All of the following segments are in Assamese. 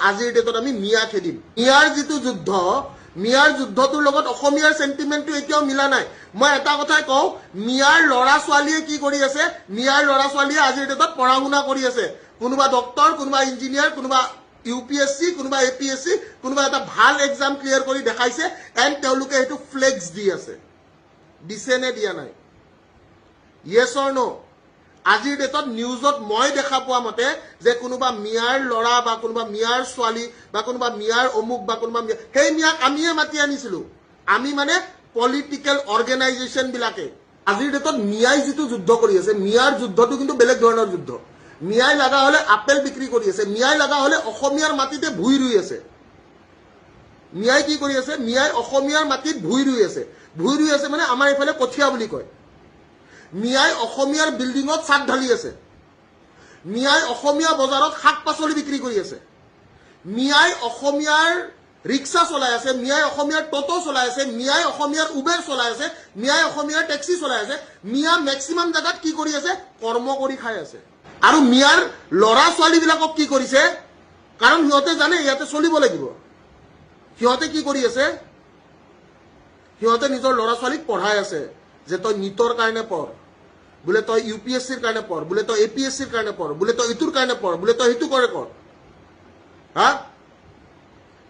আজিৰ ডেটত আমি মিয়া খেদিম মিয়াৰ যিটো যুদ্ধ মিয়াৰ যুদ্ধটোৰ লগত অসমীয়াৰ সেন্টিমেন্টটো এতিয়াও মিলা নাই মই এটা কথাই কওঁ মিয়াৰ ল'ৰা ছোৱালীয়ে কি কৰি আছে মিয়াৰ ল'ৰা ছোৱালীয়ে আজিৰ ডেটত পঢ়া শুনা কৰি আছে কোনোবা ডক্টৰ কোনোবা ইঞ্জিনিয়াৰ কোনোবা ইউপিএসসি কোনোবা এপিএসসি কোনোবা এটা ভাল এক্সাম ক্লিয়াৰ কৰি দেখাইছে এন্ড তেওঁলোকে হেতু ফ্লেক্স দি আছে দিছে নে দিয়া নাই ইয়েস অর নো আজিৰ ডেটত নিউজত মই দেখা পোৱা মতে যে কোনোবা মিয়াৰ ল'ৰা বা কোনোবা মিয়াৰ ছোৱালী বা কোনোবা মিয়াৰ অমুক বা কোনোবা সেই মিয়াক আমিয়ে মাতি আনিছিলো আমি মানে পলিটিক্যাল অর্গানাইজেশন বিলাকে আজিৰ ডেটত মিয়াই যিটো যুদ্ধ কৰি আছে মিয়াৰ যুদ্ধটো কিন্তু বেলেগ ধৰণৰ যুদ্ধ মিয়াই লাগা হলে আপেল বিক্ৰী কৰি আছে মিয়াই লাগা হলে অসমীয়াৰ মাটিতে ভুই ৰুই আছে মিয়াই কি কৰি আছে মিয়াই অসমীয়াৰ মাটিত ভুই ৰুই আছে মানে আমাৰ ইফালে কঠিয়া বুলি কয় মিয়াই অসমীয়াৰ বিল্ডিঙত ছাদ ঢালি আছে মিয়াই অসমীয়া বজাৰত শাক পাচলি বিক্ৰী কৰি আছে মিয়াই অসমীয়াৰ ৰিক্সা চলাই আছে মিয়াই অসমীয়াৰ টটো চলাই আছে মিয়াই অসমীয়াৰ উবেৰ চলাই আছে মিয়াই অসমীয়াৰ টেক্সি চলাই আছে মিয়া ম্যাক্সিমাম জায়গাত কি কৰি আছে কৰ্ম কৰি খাই আছে আৰু মিয়াৰ ল'ৰা ছোৱালী বিলাকক কি কৰিছে কাৰণ সিহঁতে জানে ইয়াতে চলিব লাগিব সিহঁতে কি কৰি আছে সিহঁতে নিজৰ ল'ৰা ছোৱালীক পঢ়াই আছে যে তই নিটৰ কাৰণে পঢ় বোলে তই ইউপিএসসিৰ কাৰণে পঢ় বোলে তই এপিএসসিৰ কাৰণে পঢ় বোলে তই ইটোৰ কাৰণে পঢ় বোলে তই হিটো কৰে কৰ হা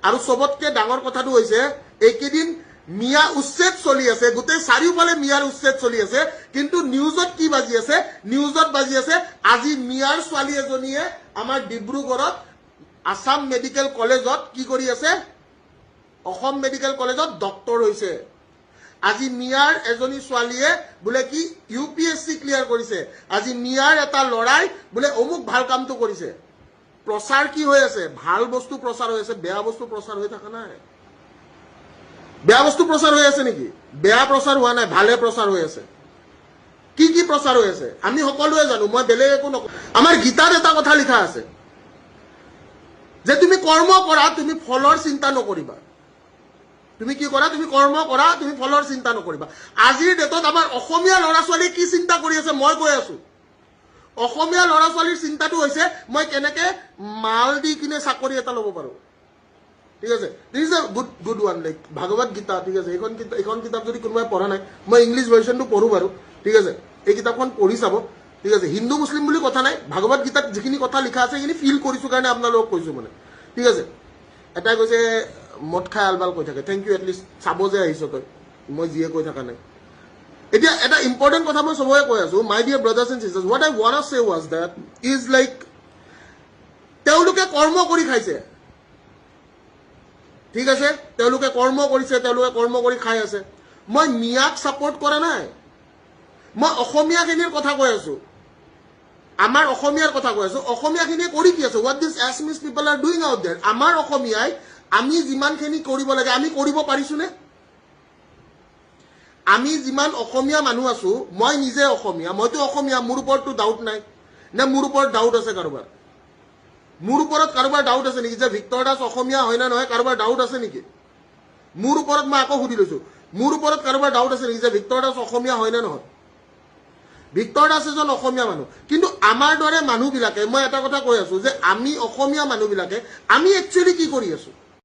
আৰু সবতকে ডাঙৰ কথাটো হৈছে এইকেদিন মিয়া উচ্ছেদ চলি আছে গোটেই চাৰিওফালে মিয়াৰ উচ্ছেদ চলি আছে কিন্তু নিউজত কি বাজি আছে নিউজত বাজি আছে আজি মিয়াৰ ছোৱালী এজনীয়ে আমাৰ ডিব্ৰুগড়ত আসাম মেডিকেল কলেজত কি কৰি আছে অসম মেডিকেল কলেজত ডক্টৰ হৈছে আজি মিয়াৰ এজনী ছোৱালীয়ে বোলে কি ইউপিএসসি ক্লিয়াৰ কৰিছে আজি মিয়াৰ এটা লৰাই বোলে অমুক ভাল কামটো কৰিছে প্ৰচাৰ কি হৈ আছে ভাল বস্তু প্ৰচাৰ হৈ আছে বেয়া বস্তু প্ৰচাৰ হৈ থকা নাই বেয়া বস্তু প্ৰচাৰ হৈ আছে নেকি বেয়া প্ৰচাৰ হোৱা নাই ভালে প্ৰচাৰ হৈ আছে কি কি প্ৰচাৰ হৈ আছে আমি সকলোৱে জানো মই বেলেগ একো নকওঁ আমাৰ গীতাত এটা কথা লিখা আছে যে তুমি কৰ্ম কৰা তুমি ফলৰ চিন্তা নকৰিবা তুমি কি কৰা তুমি কৰ্ম কৰা তুমি ফলৰ চিন্তা নকৰিবা আজিৰ ডেটত আমাৰ অসমীয়া ল'ৰা ছোৱালী কি চিন্তা কৰি আছে মই কৈ আছো অসমীয়া ল'ৰা ছোৱালীৰ চিন্তাটো হৈছে মই কেনেকে মাল দি কিনে চাকৰি এটা ল'ব পাৰো ঠিক আছে this is a good one like Bhagavad Gita ঠিক আছে এইখন কিতাপ যদি কোনোবাই পঢ়া নাই মই ইংলিছ ভাৰ্চনটো পঢ়ো বাৰু ঠিক আছে এই কিতাপখন পঢ়ি চাব ঠিক আছে হিন্দু মুছলিম বুলি কথা নাই ভাগৱত গীতাত যিখিনি কথা লিখা আছে সেইখিনি ফিল কৰিছো কাৰণে আপোনালোকক কৈছো মানে ঠিক আছে এটাই কৈছে মদ খাই আলবাল কৈ থাকে থেংক ইউ এটলিষ্ট চাব যে আহিছো তই মই যিয়ে কৈ থকা নাই এতিয়া এটা ইম্পৰ্টেণ্ট কথা মই সবকে কৈ আছো my dear brothers and sisters what I want to say was that is like তেওঁলোকে কৰ্ম কৰি খাইছে ঠিক আছে তেওঁলোকে কৰ্ম কৰিছে তেওঁলোকে কৰ্ম কৰি খাই আছে মই মিয়াক সাপোৰ্ট কৰা নাই মই অসমীয়াখিনিৰ কথা কৈ আছো আমাৰ অসমীয়াৰ কথা কৈ আছো অসমীয়াখিনিয়ে কৰি কি আছে what this Assamese people are doing out there আমাৰ অসমীয়াই আমি যিমানখিনি কৰিব লাগে আমি কৰিব পাৰিছো নে আমি যিমান অসমীয়া মানুহ আছো মই নিজে অসমীয়া মইতো অসমীয়া মোৰ ওপৰতো ডাউট নাই নে মোৰ ওপৰত ডাউট আছে কাৰোবাৰ মোৰ ওপৰত কাৰোবাৰ ডাউট আছে নেকি যে ভিক্টৰ দাস অসমীয়া হয় না নহয় কাৰোবাৰ ডাউট আছে নেকি মোৰ ওপৰত মই আকৌ সুধি লৈছো মোৰ ওপৰত কাৰোবাৰ ডাউট আছে নেকি যে ভিক্টৰ দাস অসমীয়া হয় না নহয় ভিক্টৰ দাস এজন অসমীয়া মানুহ কিন্তু আমাৰ দৰে মানুহবিলাকে মই এটা কথা কৈ আছো যে আমি অসমীয়া মানুহবিলাকে আমি একচুৱেলি কি কৰি আছো